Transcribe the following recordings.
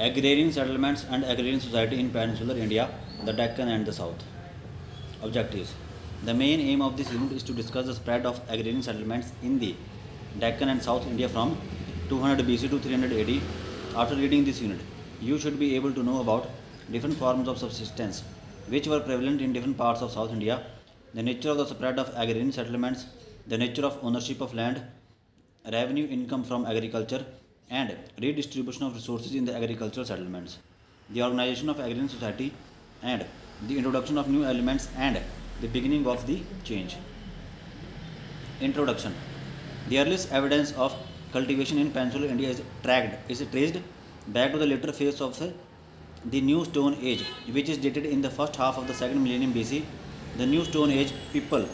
Agrarian settlements and agrarian society in peninsular India, the Deccan and the South. Objectives. The main aim of this unit is to discuss the spread of agrarian settlements in the Deccan and South India from 200 BC to 300 AD. After reading this unit, you should be able to know about different forms of subsistence which were prevalent in different parts of South India, the nature of the spread of agrarian settlements, the nature of ownership of land, revenue income from agriculture, and redistribution of resources in the agricultural settlements, the organization of agrarian society, and the introduction of new elements and the beginning of the change. Introduction. The earliest evidence of cultivation in peninsular India is traced back to the later phase of the New Stone Age, which is dated in the first half of the second millennium BC. The New Stone Age people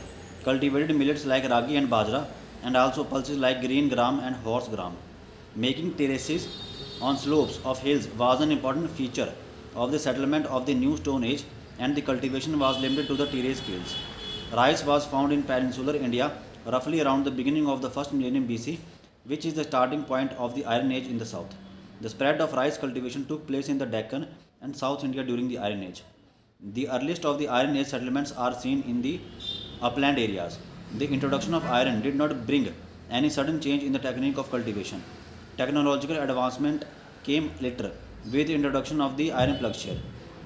cultivated millets like ragi and bajra, and also pulses like green gram and horse gram. Making terraces on slopes of hills was an important feature of the settlement of the New Stone Age, and the cultivation was limited to the terrace fields. Rice was found in peninsular India roughly around the beginning of the first millennium BC, which is the starting point of the Iron Age in the south. The spread of rice cultivation took place in the Deccan and South India during the Iron Age. The earliest of the Iron Age settlements are seen in the upland areas. The introduction of iron did not bring any sudden change in the technique of cultivation. Technological advancement came later with the introduction of the iron ploughshare.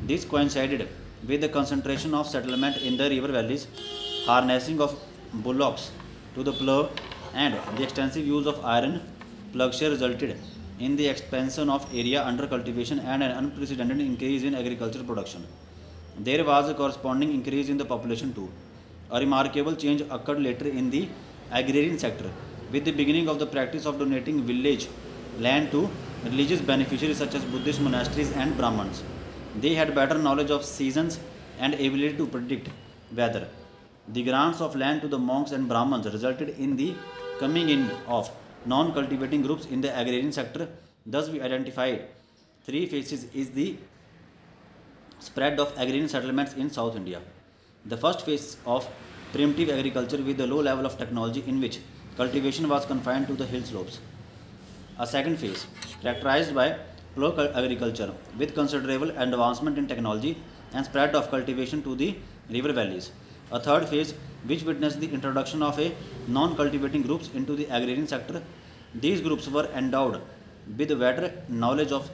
This coincided with the concentration of settlement in the river valleys, harnessing of bullocks to the plough, and the extensive use of iron ploughshare resulted in the expansion of area under cultivation and an unprecedented increase in agricultural production. There was a corresponding increase in the population too. A remarkable change occurred later in the agrarian sector, with the beginning of the practice of donating village land to religious beneficiaries such as Buddhist monasteries and Brahmins. They had better knowledge of seasons and ability to predict weather. The grants of land to the monks and Brahmins resulted in the coming in of non-cultivating groups in the agrarian sector. Thus, we identify three phases is the spread of agrarian settlements in South India. The first phase of primitive agriculture with a low level of technology in which cultivation was confined to the hill slopes. A second phase characterized by plough agriculture with considerable advancement in technology and spread of cultivation to the river valleys. A third phase which witnessed the introduction of a non-cultivating groups into the agrarian sector. These groups were endowed with better knowledge of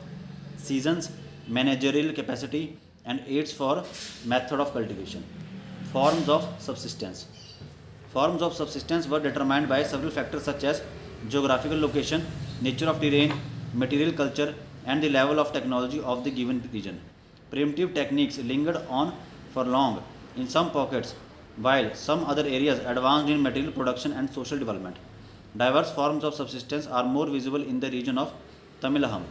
seasons, managerial capacity, and aids for method of cultivation. Forms of subsistence. Forms of subsistence were determined by several factors such as geographical location, nature of terrain, material culture, and the level of technology of the given region. Primitive techniques lingered on for long in some pockets, while some other areas advanced in material production and social development. Diverse forms of subsistence are more visible in the region of Tamilaham.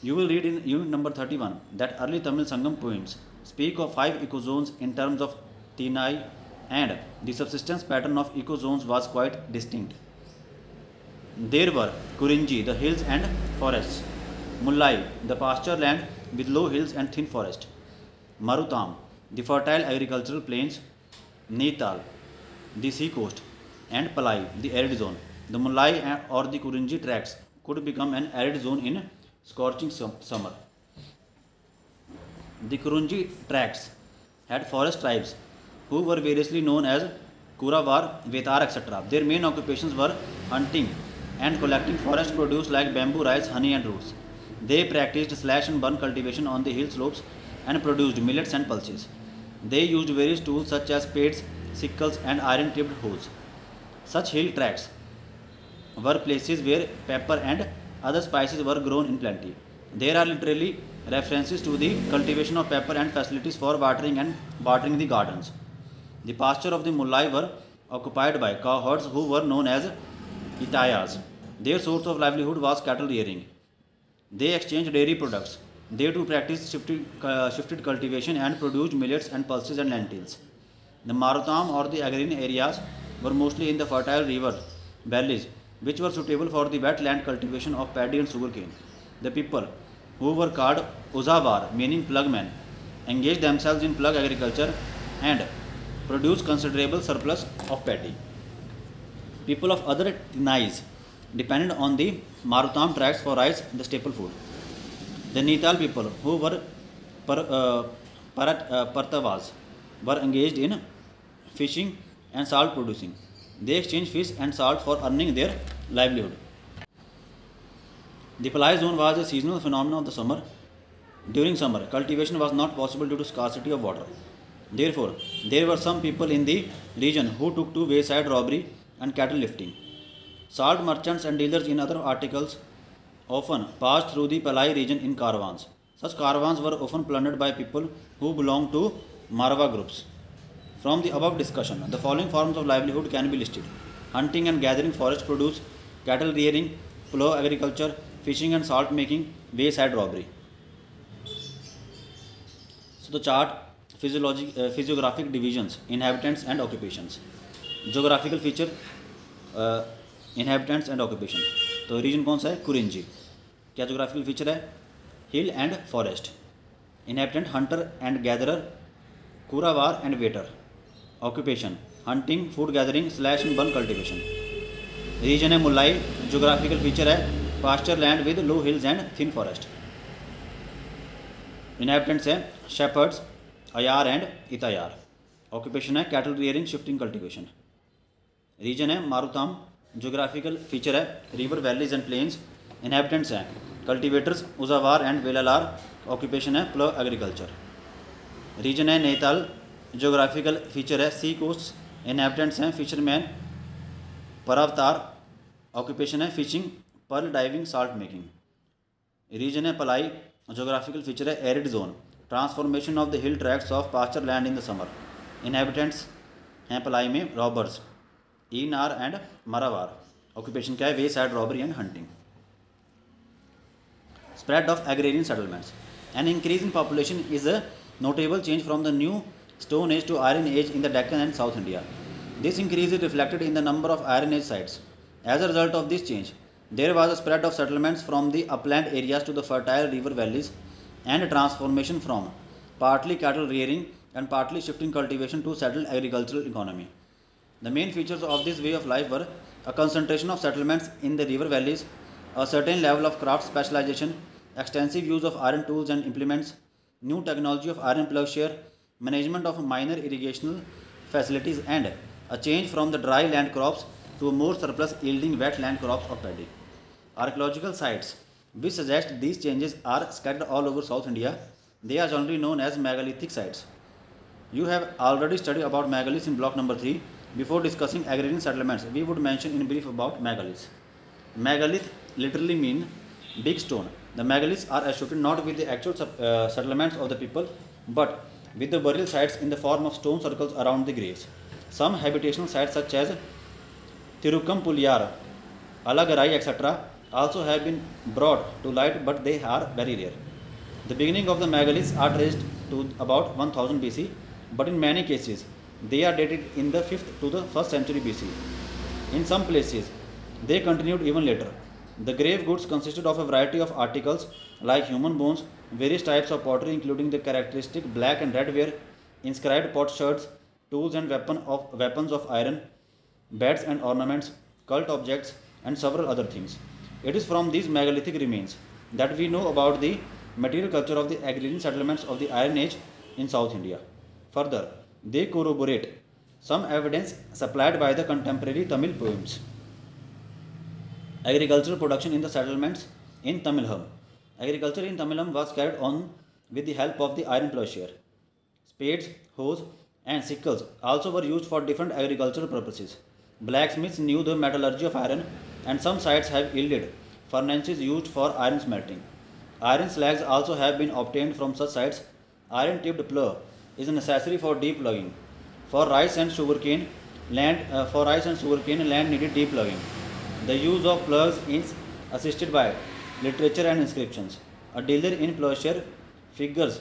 You will read in unit number 31 that early Tamil Sangam poems speak of 5 ecozones in terms of Tinai, and the subsistence pattern of ecozones was quite distinct. There were Kurinji, the hills and forests; Mullai, the pasture land with low hills and thin forest; Marutam, the fertile agricultural plains; Nital, the sea coast; and Palai, the arid zone. The Mullai or the Kurinji tracts could become an arid zone in scorching summer. The Kurunji tracts had forest tribes who were variously known as Kuravar, Vetar, etc. Their main occupations were hunting and collecting forest produce like bamboo, rice, honey, and roots. They practiced slash and burn cultivation on the hill slopes and produced millets and pulses. They used various tools such as spades, sickles, and iron-tipped hoes. Such hill tracts were places where pepper and other spices were grown in plenty. There are literally references to the cultivation of pepper and facilities for watering the gardens. The pasture of the Mullai were occupied by cowherds who were known as Itayas. Their source of livelihood was cattle rearing. They exchanged dairy products. They too practiced shifted cultivation and produced millets and pulses and lentils. The Marutam or the agrarian areas were mostly in the fertile river valleys, which were suitable for the wet land cultivation of paddy and sugarcane. The people, who were called Uzavar, meaning plugmen, engaged themselves in plug agriculture and produced considerable surplus of paddy. People of other Tinais depended on the Marutam tracts for rice, the staple food. The Nital people, who were Partavas, were engaged in fishing and salt producing. They exchanged fish and salt for earning their livelihood. The Palai zone was a seasonal phenomenon of the summer. During summer, cultivation was not possible due to scarcity of water. Therefore, there were some people in the region who took to wayside robbery and cattle lifting. Salt merchants and dealers in other articles often passed through the Palai region in caravans. Such caravans were often plundered by people who belonged to Marwa groups. From the above discussion, the following forms of livelihood can be listed: hunting and gathering forest produce, cattle rearing, plough agriculture, fishing and salt making, wayside robbery. So the chart physiographic divisions, inhabitants and occupations. Geographical feature, inhabitants and occupation. तो region कौन सा है? कुरिंजी. क्या geographical feature है? Hill and forest. Inhabitant hunter and gatherer, Kuravar and Vetar. Occupation hunting, food gathering slash and burn cultivation. Region है Mullai. Geographical feature है pasture land with low hills and thin forest. Inhabitants है shepherds, Ayar and Itayar. Occupation है cattle rearing, shifting, cultivation. Region है Marutam. Geographical feature है river valleys and plains. Inhabitants हैं cultivators, उजावार and Vellalar. Occupation है plough agriculture. Region है Neithal. Geographical feature है sea coast. Inhabitants हैं fisherman, Paravatar. Occupation है fishing, pearl diving, salt making. Region है Palai. Geographical feature है arid zone, transformation of the hill tracts of pasture land in the summer. Inhabitants हैं पलाई में robbers, Einar and Maravar. Occupation क्या है? Wayside robbery and hunting. Spread of agrarian settlements. An increase in population is a notable change from the new stone age to iron age in the Deccan and South India. This increase is reflected in the number of iron age sites. As a result of this change, there was a spread of settlements from the upland areas to the fertile river valleys and a transformation from partly cattle rearing and partly shifting cultivation to settled agricultural economy. The main features of this way of life were a concentration of settlements in the river valleys, a certain level of craft specialization, extensive use of iron tools and implements, new technology of iron plowshare, management of minor irrigational facilities, and a change from the dry land crops to more surplus yielding wet land crops of paddy. Archaeological sites which suggest these changes are scattered all over South India. They are generally known as megalithic sites. You have already studied about megaliths in block number 3. Before discussing agrarian settlements, we would mention in brief about megaliths. Megalith literally mean big stone. The megaliths are associated not with the actual settlements of the people, but with the burial sites in the form of stone circles around the graves. Some habitational sites such as Tirukkampuliyar, Alagarai, etc. also have been brought to light, but they are very rare. The beginning of the megaliths are traced to about 1000 BC, but in many cases they are dated in the 5th to the 1st century BC. In some places they continued even later. The grave goods consisted of a variety of articles like human bones, various types of pottery including the characteristic black and red ware, inscribed potsherds, tools and weapons of iron, beds and ornaments, cult objects, and several other things. It is from these megalithic remains that we know about the material culture of the agrarian settlements of the Iron Age in South India. Further, they corroborate some evidence supplied by the contemporary Tamil poems. Agricultural production in the settlements in Tamilham. Agriculture in Tamilham was carried on with the help of the iron plowshare. Spades, hoes, and sickles also were used for different agricultural purposes. Blacksmiths knew the metallurgy of iron, and some sites have yielded furnaces used for iron smelting. Iron slags also have been obtained from such sites. Iron tipped plough is necessary for deep ploughing. For rice and sugarcane land needed deep ploughing. The use of ploughs is assisted by literature and inscriptions. A dealer in plowshare figures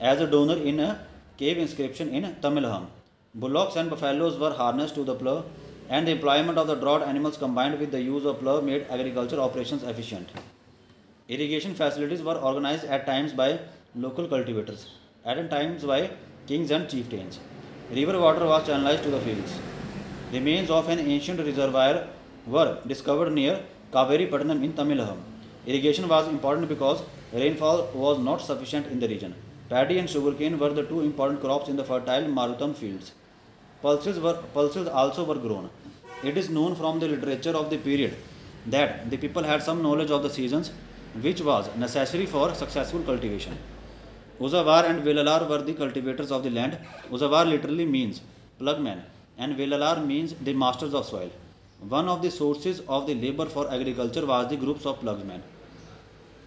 as a donor in a cave inscription in Tamilham. Bullocks and buffaloes were harnessed to the plough, and the employment of the draught animals combined with the use of plough made agricultural operations efficient. Irrigation facilities were organized at times by local cultivators, at times by kings and chieftains. River water was channelized to the fields. Remains of an ancient reservoir were discovered near Kaveri Pattanam in Tamilham. Irrigation was important because rainfall was not sufficient in the region. Paddy and sugarcane were the two important crops in the fertile Marutam fields. Pulses also were grown. It is known from the literature of the period that the people had some knowledge of the seasons, which was necessary for successful cultivation. Uzawar and Velalar were the cultivators of the land. Uzawar literally means plugman, and Velalar means the masters of soil. One of the sources of the labor for agriculture was the groups of plugsmen.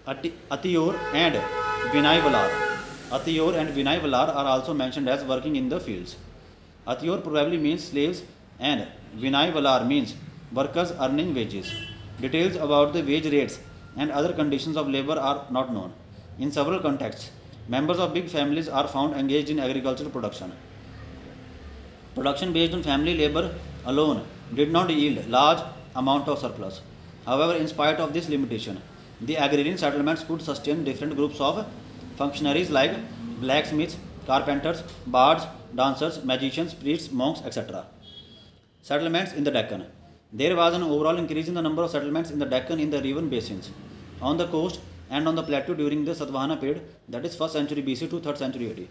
Atiyor and Vinay Valar. Atiyor and Vinay Valar are also mentioned as working in the fields. Atiyor probably means slaves, and Vinay Valar means workers earning wages. Details about the wage rates and other conditions of labor are not known. In several contexts, members of big families are found engaged in agricultural production. Production based on family labor alone did not yield large amount of surplus. However, in spite of this limitation, the agrarian settlements could sustain different groups of functionaries like blacksmiths, carpenters, bards, dancers, magicians, priests, monks, etc. Settlements in the Deccan. There was an overall increase in the number of settlements in the Deccan in the river basins, on the coast and on the plateau during the Satvahana period, that is 1st century BC to 3rd century AD.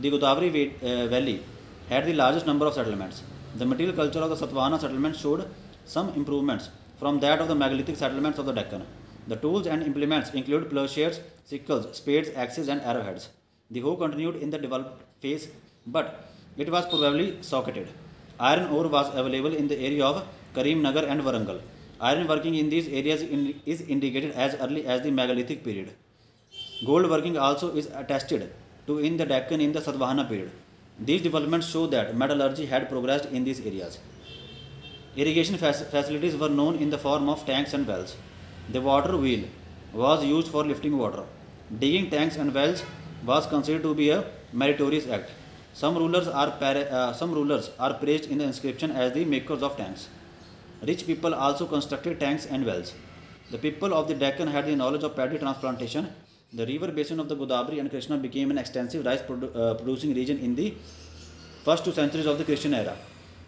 The Godavari Valley had the largest number of settlements. The material culture of the Satvahana settlement showed some improvements from that of the megalithic settlements of the Deccan. The tools and implements include plowshares, sickles, spades, axes, and arrowheads. The hoe continued in the developed phase, but it was probably socketed. Iron ore was available in the area of Karimnagar and Warangal. Iron working in these areas is indicated as early as the megalithic period. Gold working also is attested to in the Deccan in the Satvahana period. These developments show that metallurgy had progressed in these areas. Irrigation facilities were known in the form of tanks and wells. The water wheel was used for lifting water. Digging tanks and wells was considered to be a meritorious act. Some rulers are praised in the inscription as the makers of tanks. Rich people also constructed tanks and wells. The people of the Deccan had the knowledge of paddy transplantation. The river basin of the Godavari and Krishna became an extensive rice producing region in the first 2 centuries of the Christian era.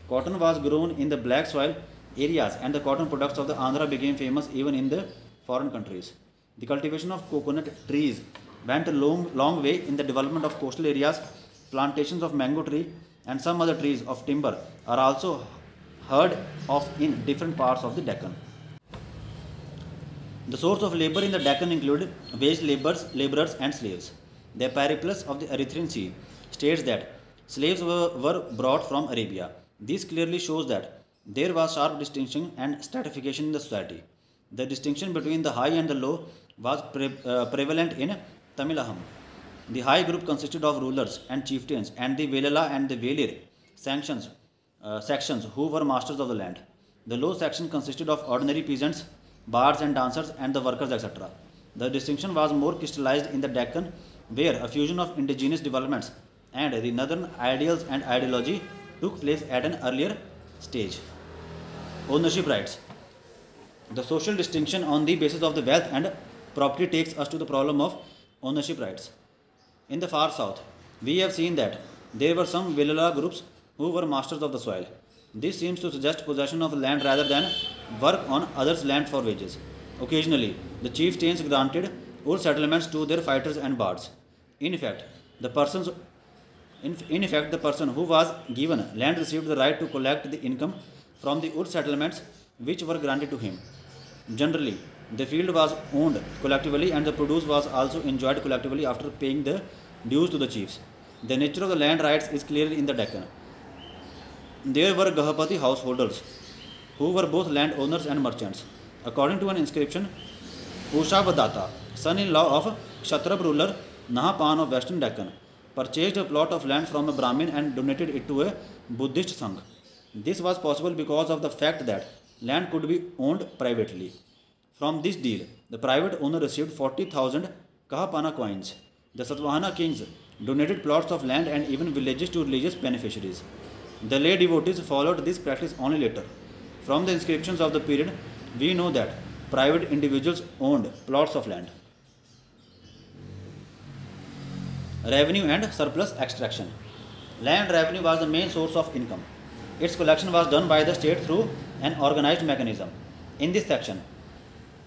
Cotton was grown in the black soil areas, and the cotton products of the Andhra became famous even in the foreign countries. The cultivation of coconut trees went a long way in the development of coastal areas. Plantations of mango tree and some other trees of timber are also heard of in different parts of the Deccan. The source of labor in the Deccan included wage laborers and slaves. The Periplus of the Erythraean Sea states that slaves were brought from Arabia. This clearly shows that there was sharp distinction and stratification in the society. The distinction between the high and the low was prevalent in Tamilaham. The high group consisted of rulers and chieftains, and the Velala and the Velir sections who were masters of the land. The low section consisted of ordinary peasants, bards and dancers, and the workers, etc. The distinction was more crystallized in the Deccan, where a fusion of indigenous developments and the northern ideals and ideology took place at an earlier stage. Ownership rights. The social distinction on the basis of the wealth and property takes us to the problem of ownership rights. In the far south, we have seen that there were some Velala groups who were masters of the soil. This seems to suggest possession of land rather than work on others' land for wages. Occasionally, the chieftains granted Ur settlements to their fighters and bards. In effect, the person who was given land received the right to collect the income from the Ur settlements which were granted to him. Generally, the field was owned collectively and the produce was also enjoyed collectively after paying the dues to the chiefs. The nature of the land rights is clear in the Deccan. There were Gahapati householders who were both landowners and merchants. According to an inscription, Ushabadatta, son-in-law of Kshatrap ruler Nahapan of Western Deccan, purchased a plot of land from a Brahmin and donated it to a Buddhist Sangh. This was possible because of the fact that land could be owned privately. From this deal, the private owner received 40,000 Kahapana coins. The Satvahana kings donated plots of land and even villages to religious beneficiaries. The lay devotees followed this practice only later. From the inscriptions of the period, we know that private individuals owned plots of land. Revenue and surplus extraction. Land revenue was the main source of income. Its collection was done by the state through an organized mechanism. In this section,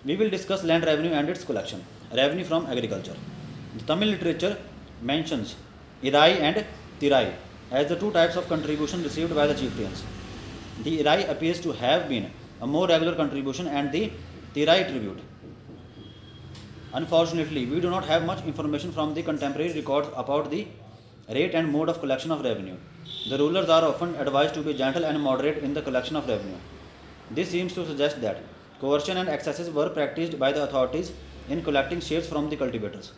We will discuss land revenue and its collection. Revenue from agriculture. The Tamil literature mentions Irai and Tirai as the two types of contribution received by the chieftains. The Irai appears to have been a more regular contribution and the Tirai tribute. Unfortunately, we do not have much information from the contemporary records about the rate and mode of collection of revenue. The rulers are often advised to be gentle and moderate in the collection of revenue. This seems to suggest that coercion and excesses were practiced by the authorities in collecting shares from the cultivators.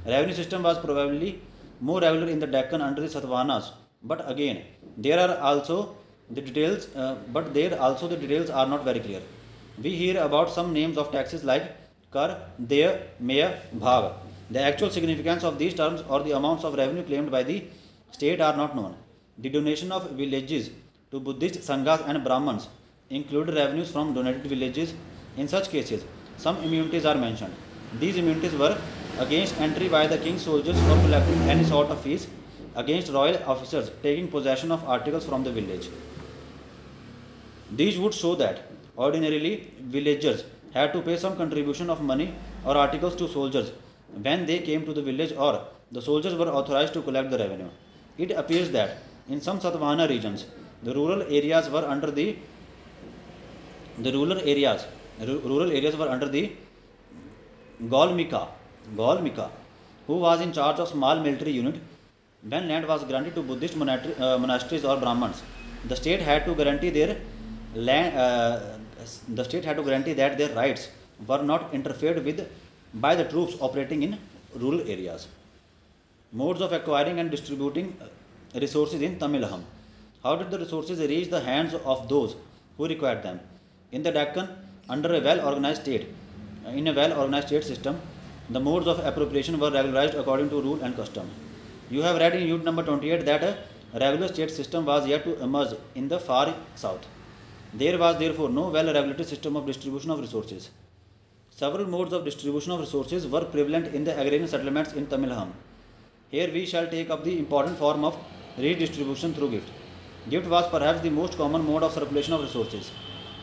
Revenue system was probably more regular in the Deccan under the Satavahanas, but again, there are also the details are not very clear. We hear about some names of taxes like Kar, Deya, Meya, Bhag. The actual significance of these terms or the amounts of revenue claimed by the state are not known. The donation of villages to Buddhist Sanghas and Brahmins included revenues from donated villages. In such cases, some immunities are mentioned. These immunities were against entry by the king's soldiers for collecting any sort of fees, against royal officers taking possession of articles from the village. These would show that ordinarily villagers had to pay some contribution of money or articles to soldiers when they came to the village, or the soldiers were authorized to collect the revenue. It appears that in some Satavahana regions, the rural areas were under the Golmika, who was in charge of small military unit. When land was granted to Buddhist monasteries or Brahmins, the state had to guarantee that their rights were not interfered with by the troops operating in rural areas. Modes of acquiring and distributing resources in Tamilaham. How did the resources reach the hands of those who required them? In the Deccan, under a well-organized state system, the modes of appropriation were regularized according to rule and custom. You have read in unit number 28 that a regular state system was yet to emerge in the far south. There was therefore no well-regulated system of distribution of resources. Several modes of distribution of resources were prevalent in the agrarian settlements in Tamilaham. Here we shall take up the important form of redistribution through gift. Gift was perhaps the most common mode of circulation of resources.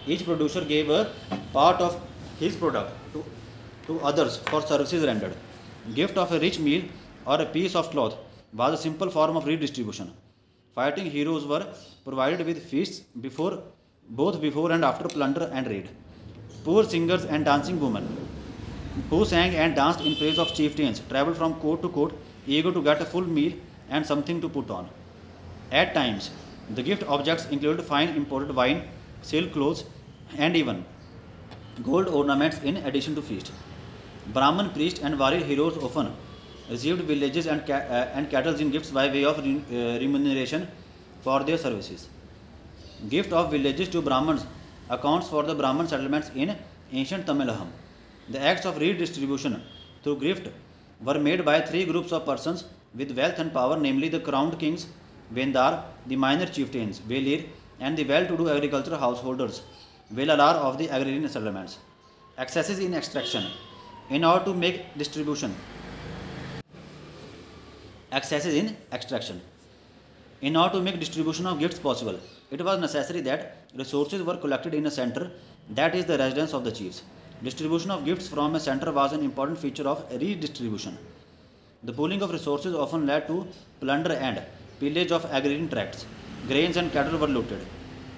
Each producer gave a part of his product to others for services rendered. Gift of a rich meal or a piece of cloth was a simple form of redistribution. Fighting heroes were provided with feasts both before and after plunder and raid. Poor singers and dancing women who sang and danced in praise of chieftains traveled from court to court, eager to get a full meal and something to put on. At times, the gift objects included fine imported wine, silk clothes, and even gold ornaments in addition to feast. Brahman priests and warrior heroes often received villages and cattle in gifts by way of remuneration for their services. Gift of villages to Brahmins accounts for the Brahman settlements in ancient Tamilaham. The acts of redistribution through gift were made by three groups of persons with wealth and power, namely the crowned kings, Vendar, the minor chieftains, Velir, and the well-to-do agricultural householders, Velalar of the agrarian settlements. Excesses in extraction. In order to make distribution of gifts possible, it was necessary that resources were collected in a center, that is the residence of the chiefs. Distribution of gifts from a center was an important feature of redistribution. The pooling of resources often led to plunder and pillage of agrarian tracts. Grains and cattle were looted.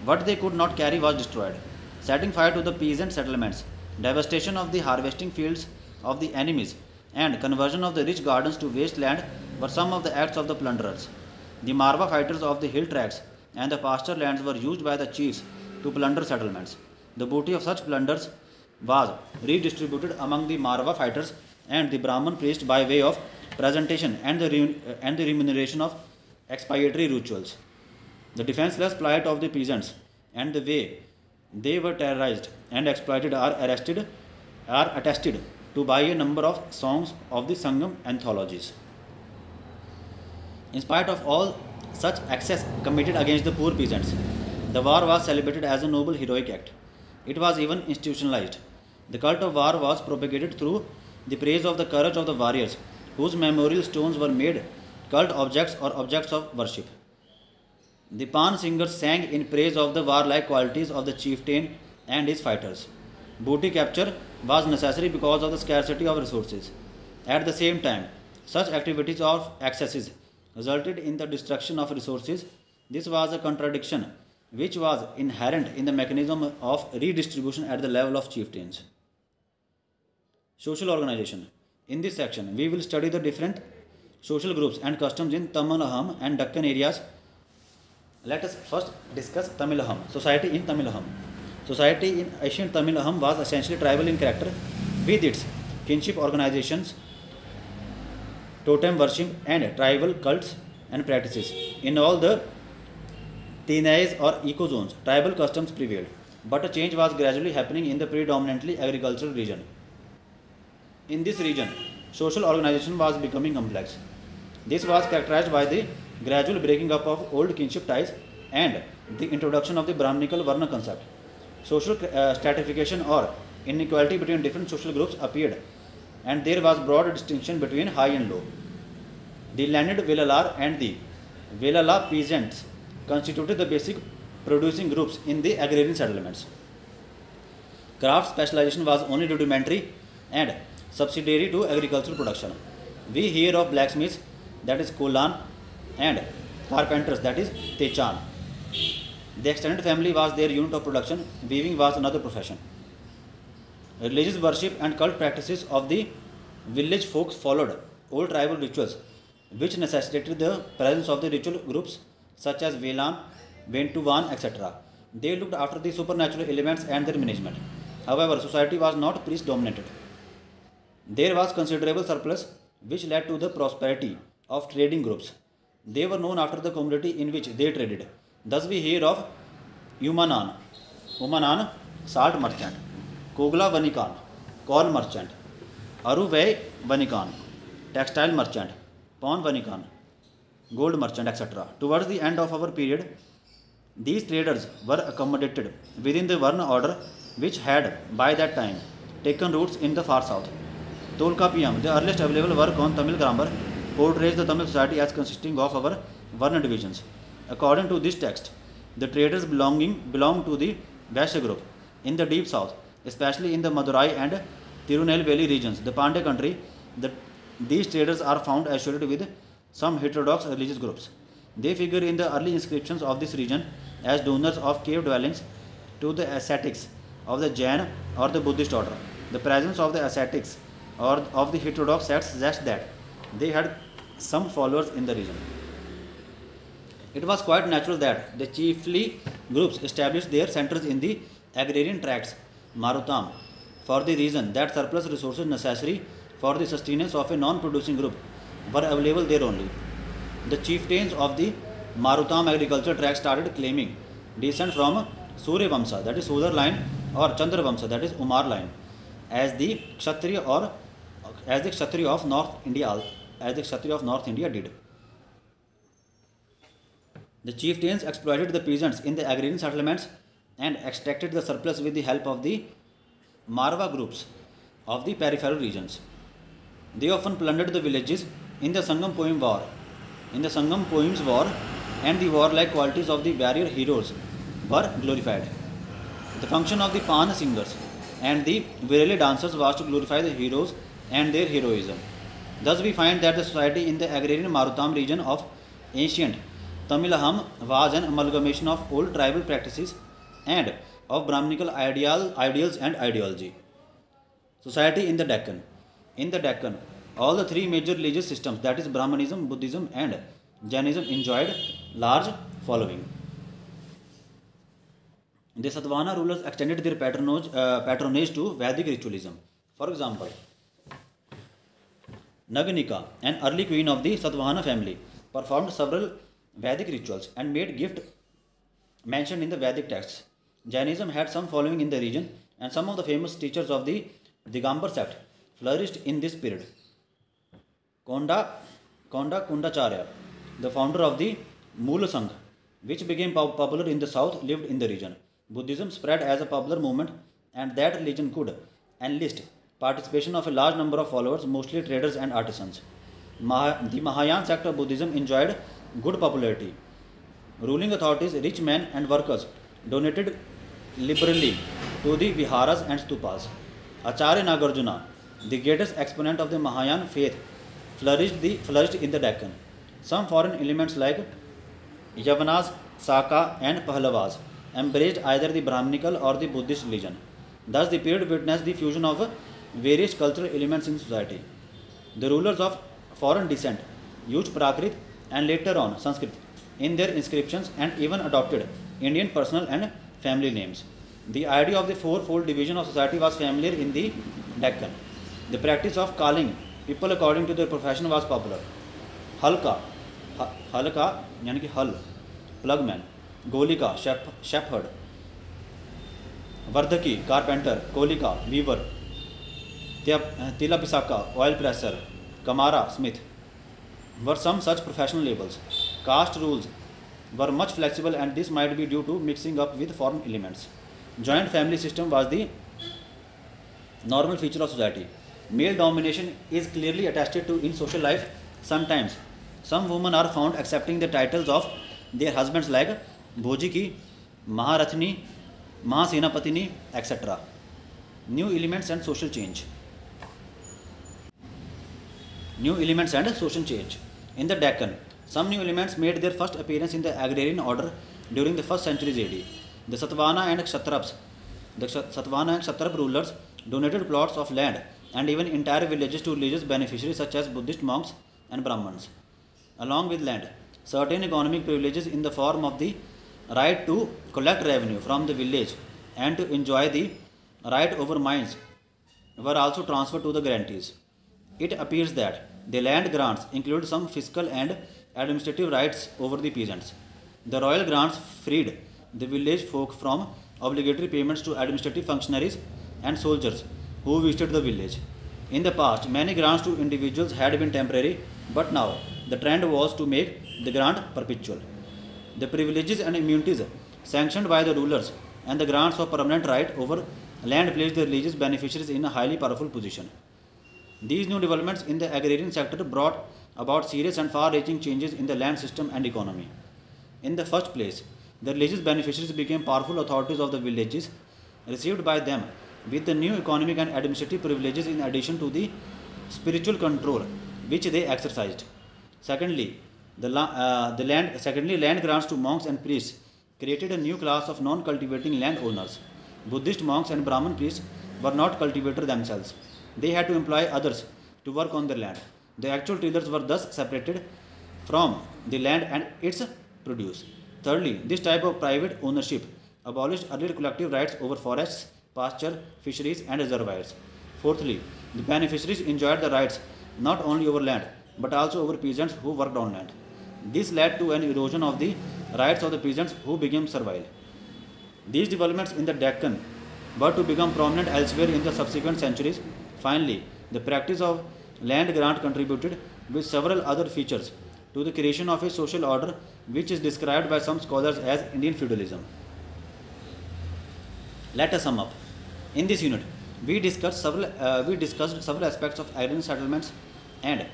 What they could not carry was destroyed. Setting fire to the peasant settlements, devastation of the harvesting fields of the enemies, and conversion of the rich gardens to waste land were some of the acts of the plunderers. The Marwa fighters of the hill tracts and the pasture lands were used by the chiefs to plunder settlements. The booty of such plunders was redistributed among the Marwa fighters and the Brahman priests by way of presentation and the remuneration of expiatory rituals. The defenseless plight of the peasants and the way they were terrorized and exploited are attested to by a number of songs of the Sangam anthologies. In spite of all such excess committed against the poor peasants, the war was celebrated as a noble heroic act. It was even institutionalized. The cult of war was propagated through the praise of the courage of the warriors, whose memorial stones were made cult objects or objects of worship. The Pan singers sang in praise of the warlike qualities of the chieftain and his fighters. Booty capture was necessary because of the scarcity of resources. At the same time, such activities of excesses resulted in the destruction of resources. This was a contradiction which was inherent in the mechanism of redistribution at the level of chieftains. Social organization. In this section, we will study the different social groups and customs in Tamil Nadu and Deccan areas. Let us first discuss Tamil Nadu. Society in Tamil Nadu. Society in ancient Tamil Nadu was essentially tribal in character, with its kinship organizations, totem worship, and tribal cults and practices. In all the Tinais or ecozones, tribal customs prevailed, but a change was gradually happening in the predominantly agricultural region. In this region, social organization was becoming complex. This was characterized by the gradual breaking up of old kinship ties and the introduction of the Brahminical Varna concept. Social stratification or inequality between different social groups appeared, and there was broad distinction between high and low. The landed Vellalar and the Vellala peasants constituted the basic producing groups in the agrarian settlements. Craft specialization was only rudimentary and subsidiary to agricultural production. We hear of blacksmiths, that is Kolan, and carpenters, that is Techan. The extended family was their unit of production. Weaving was another profession. Religious worship and cult practices of the village folks followed old tribal rituals, which necessitated the presence of the ritual groups such as Velan, Ventuvan, etc. They looked after the supernatural elements and their management. However, society was not priest dominated. There was considerable surplus, which led to the prosperity of trading groups. They were known after the community in which they traded. Thus we hear of Umanan, salt merchant, Kogla Vanikan, corn merchant, Aruvai Vanikan, textile merchant, Pawn Vanikan, gold merchant, etc. Towards the end of our period, these traders were accommodated within the Varna order, which had by that time taken roots in the far south. Tolkappiyam, the earliest available work on Tamil grammar, portrays the Tamil society as consisting of our Varna divisions. According to this text, the traders belong to the Vaishya group in the deep south, especially in the Madurai and Tirunelveli regions, the Pandya country. These traders are found associated with some heterodox religious groups. They figure in the early inscriptions of this region as donors of cave dwellings to the ascetics of the Jain or the Buddhist order. The presence of the ascetics or of the heterodox sects suggests that they had some followers in the region. It was quite natural that the chiefly groups established their centers in the agrarian tracts, Marutam, for the reason that surplus resources necessary for the sustenance of a non-producing group were available there only. The chieftains of the Marutam agricultural tract started claiming descent from Surya Vamsa, that is Sudar line, or Chandra Vamsa, that is Umar line, as the Kshatriya of North India did. The chieftains exploited the peasants in the agrarian settlements and extracted the surplus with the help of the Marwa groups of the peripheral regions. They often plundered the villages in the Sangam Poem War. In the Sangam Poems War, and the warlike qualities of the warrior heroes were glorified. The function of the Pan singers and the Virali dancers was to glorify the heroes and their heroism. Thus we find that the society in the agrarian Marutam region of ancient Tamil Nadu was an amalgamation of old tribal practices and of Brahminical ideals and ideology. Society in the Deccan. In the Deccan, all the three major religious systems, that is Brahmanism, Buddhism and Jainism, enjoyed large following. The Satavahana rulers extended their patronage to Vedic ritualism. For example, Naganika, an early queen of the Satavahana family, performed several Vedic rituals and made gift mentioned in the Vedic texts. Jainism had some following in the region, and some of the famous teachers of the Digambar sect flourished in this period. Konda Kundacharya, the founder of the Mula Sangh, which became popular in the south, lived in the region. Buddhism spread as a popular movement, and that religion could enlist participation of a large number of followers, mostly traders and artisans. The Mahayana sect of Buddhism enjoyed good popularity. Ruling authorities, rich men and workers donated liberally to the viharas and stupas. Acharya Nagarjuna, the greatest exponent of the Mahayana faith, flourished in the Deccan. Some foreign elements like Yavanas, Saka, and Pahlavas embraced either the Brahminical or the Buddhist religion. Thus, the period witnessed the fusion of various cultural elements in society. The rulers of foreign descent used Prakrit and later on Sanskrit in their inscriptions and even adopted Indian personal and family names. The idea of the fourfold division of society was familiar in the Deccan. The practice of calling people according to their profession was popular. Halka, यानी कि हल, plugman, golika, shepherd, vardhaki, carpenter, kolika, weaver, tilapisaka, oil presser, kamara, smith, were some such professional labels. Caste rules were much flexible, and this might be due to mixing up with foreign elements. Joint family system was the normal feature of society. Male domination is clearly attested to in social life. Sometimes some women are found accepting the titles of their husbands like Bhojiki, Maharathini, Mahasenapatini, etc. New elements and social change. In the Deccan, some new elements made their first appearance in the agrarian order during the 1st centuries AD. The Satvana and Kshatrap rulers donated plots of land and even entire villages to religious beneficiaries such as Buddhist monks and Brahmins. Along with land, certain economic privileges in the form of the right to collect revenue from the village and to enjoy the right over mines were also transferred to the grantees. It appears that the land grants include some fiscal and administrative rights over the peasants. The royal grants freed the village folk from obligatory payments to administrative functionaries and soldiers who visited the village. In the past, many grants to individuals had been temporary, but now the trend was to make the grant perpetual. The privileges and immunities sanctioned by the rulers and the grants of permanent right over land placed the religious beneficiaries in a highly powerful position. These new developments in the agrarian sector brought about serious and far-reaching changes in the land system and economy. In the first place, the religious beneficiaries became powerful authorities of the villages, received by them with the new economic and administrative privileges in addition to the spiritual control which they exercised. Secondly, land grants to monks and priests created a new class of non-cultivating land owners. Buddhist monks and Brahmin priests were not cultivators themselves. They had to employ others to work on their land. The actual tillers were thus separated from the land and its produce. Thirdly, this type of private ownership abolished earlier collective rights over forests, pasture, fisheries, and reservoirs. Fourthly, the beneficiaries enjoyed the rights not only over land but also over peasants who worked on land. This led to an erosion of the rights of the peasants who became servile. These developments in the Deccan were to become prominent elsewhere in the subsequent centuries. Finally, the practice of land grant contributed with several other features to the creation of a social order which is described by some scholars as Indian feudalism. Let us sum up. In this unit, we discussed several aspects of agrarian settlements and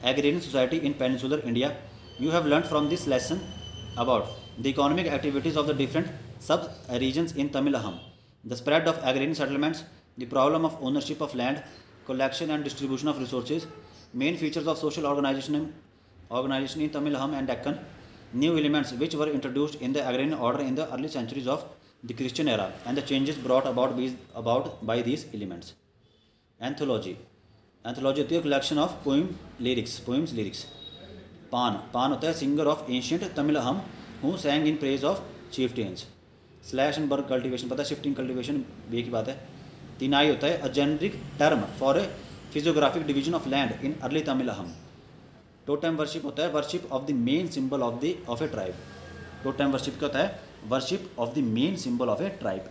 agrarian society in peninsular India. You have learnt from this lesson about the economic activities of the different sub-regions in Tamil Nadu, the spread of agrarian settlements, the problem of ownership of land, collection and distribution of resources, main features of social organization in Tamil Nadu and Deccan, new elements which were introduced in the agrarian order in the early centuries of the Christian era, and the changes brought about by these elements. Anthology होती है collection of poems lyrics. पान होता है singer of ancient Tamil hymn who sang in praise of chieftains. Slash and burn cultivation, पता है shifting cultivation भी की बात है. तिनाई होता है a generic term for a physiographic division of land in early Tamil hymn. Totem worship होता है worship of the main symbol of a tribe. Totem worship क्या होता है? Worship of the main symbol of a tribe.